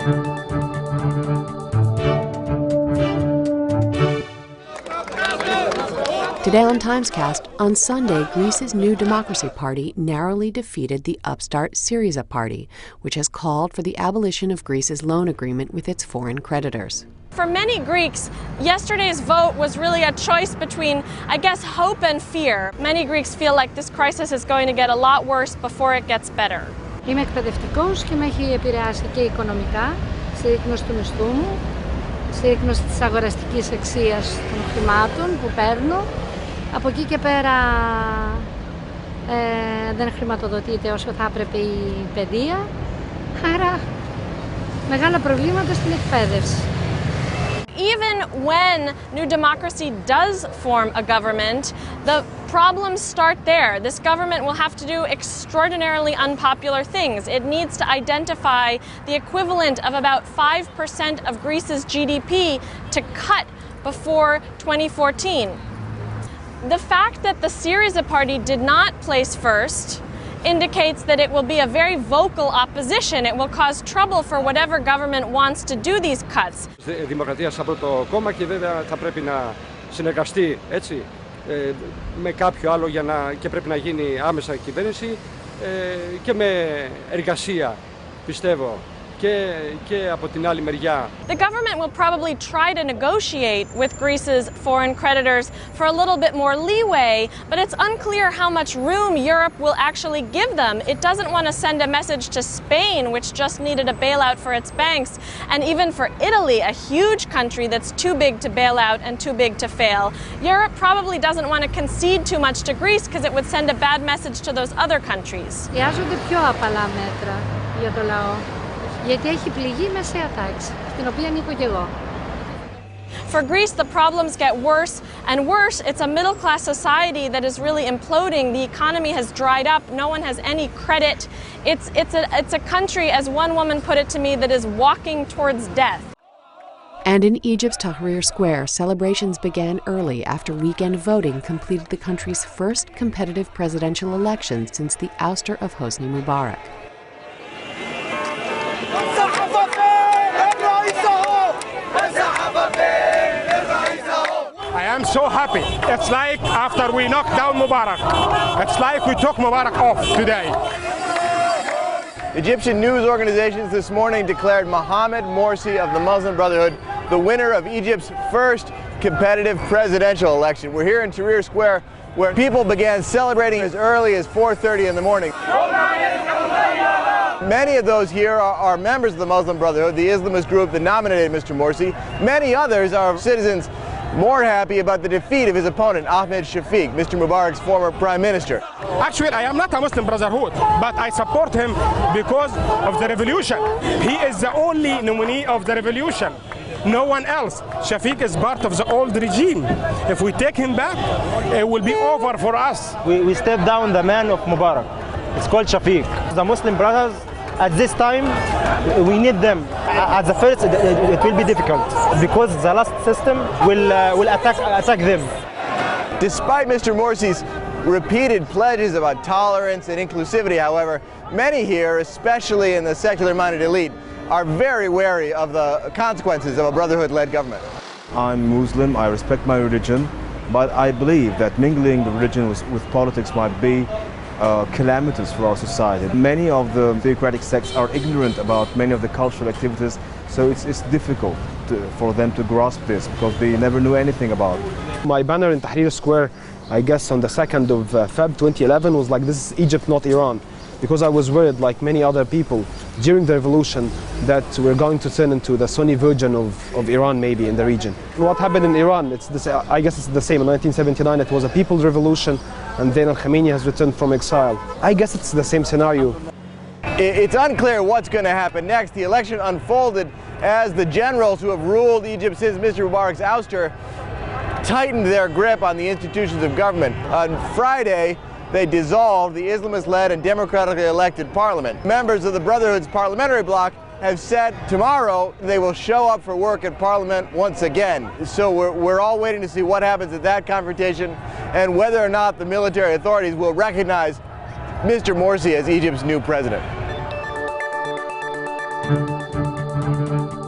Today on TimesCast, on Sunday, Greece's New Democracy Party narrowly defeated the upstart Syriza Party, which has called for the abolition of Greece's loan agreement with its foreign creditors. For many Greeks, yesterday's vote was really a choice between, I guess, hope and fear. Many Greeks feel like this crisis is going to get a lot worse before it gets better. Είμαι εκπαιδευτικός και με έχει επηρεάσει και οικονομικά, στη ρύθμιση του μισθού μου, στη ρύθμιση της αγοραστικής αξίας των χρημάτων που παίρνω. Από εκεί και πέρα δεν χρηματοδοτείται όσο θα έπρεπε η παιδεία, άρα μεγάλα προβλήματα στην εκπαίδευση. Even when New Democracy does form a government, the problems start there. This government will have to do extraordinarily unpopular things. It needs to identify the equivalent of about 5% of Greece's GDP to cut before 2014. The fact that the Syriza party did not place first indicates that it will be a very vocal opposition. It will cause trouble for whatever government wants to do these cuts. Η Δημοκρατία σαν πρώτο κόμμα και βέβαια θα πρέπει να συνεργαστεί έτσι με κάποιο άλλο και πρέπει να γίνει άμεσα κυβέρνηση και με εργασία, πιστεύω. Και από την άλλη μεριά. The government will probably try to negotiate with Greece's foreign creditors for a little bit more leeway, but it's unclear how much room Europe will actually give them. It doesn't want to send a message to Spain, which just needed a bailout for its banks, and even for Italy, a huge country that's too big to bail out and too big to fail. Europe probably doesn't want to concede too much to Greece because it would send a bad message to those other countries. Χρειάζονται πιο απαλά μέτρα για το λαό. Γιατί έχει πληγεί η μεσαία τάξη, στην οποία ανήκω και εγώ. For Greece, the problems get worse and worse. It's a middle-class society that is really imploding. The economy has dried up. No one has any credit. It's a country, as one woman put it to me, that is walking towards death. And in Egypt's Tahrir Square, celebrations began early after weekend voting completed the country's first competitive presidential election since the ouster of Hosni Mubarak. I am so happy. It's like after we knocked down Mubarak. It's like we took Mubarak off today. Egyptian news organizations this morning declared Mohamed Morsi of the Muslim Brotherhood the winner of Egypt's first competitive presidential election. We're here in Tahrir Square where people began celebrating as early as 4:30 in the morning. Many of those here are members of the Muslim Brotherhood, the Islamist group that nominated Mr. Morsi. Many others are citizens more happy about the defeat of his opponent, Ahmed Shafiq, Mr. Mubarak's former prime minister. Actually, I am not a Muslim Brotherhood, but I support him because of the revolution. He is the only nominee of the revolution. No one else. Shafiq is part of the old regime. If we take him back, it will be over for us. We step down the man of Mubarak. It's called Shafiq. The Muslim brothers, at this time, we need them. At the first, it will be difficult because the last system will attack them. Despite Mr. Morsi's repeated pledges about tolerance and inclusivity, however, many here, especially in the secular-minded elite, are very wary of the consequences of a Brotherhood-led government. I'm Muslim, I respect my religion, but I believe that mingling the religion with politics might be calamitous for our society. Many of the theocratic sects are ignorant about many of the cultural activities, so it's difficult for them to grasp this because they never knew anything about it. My banner in Tahrir Square, I guess on the 2nd of Feb 2011 was like, "This is Egypt, not Iran," because I was worried, like many other people, during the revolution that we're going to turn into the Sunni version of Iran maybe in the region. What happened in Iran, I guess it's the same. In 1979 it was a people's revolution, and then Al-Khamenei has returned from exile. I guess it's the same scenario. It's unclear what's going to happen next. The election unfolded as the generals who have ruled Egypt since Mr. Mubarak's ouster tightened their grip on the institutions of government. On Friday, they dissolved the Islamist-led and democratically elected parliament. Members of the Brotherhood's parliamentary bloc have said tomorrow they will show up for work at Parliament once again. So we're all waiting to see what happens at that confrontation and whether or not the military authorities will recognize Mr. Morsi as Egypt's new president. June.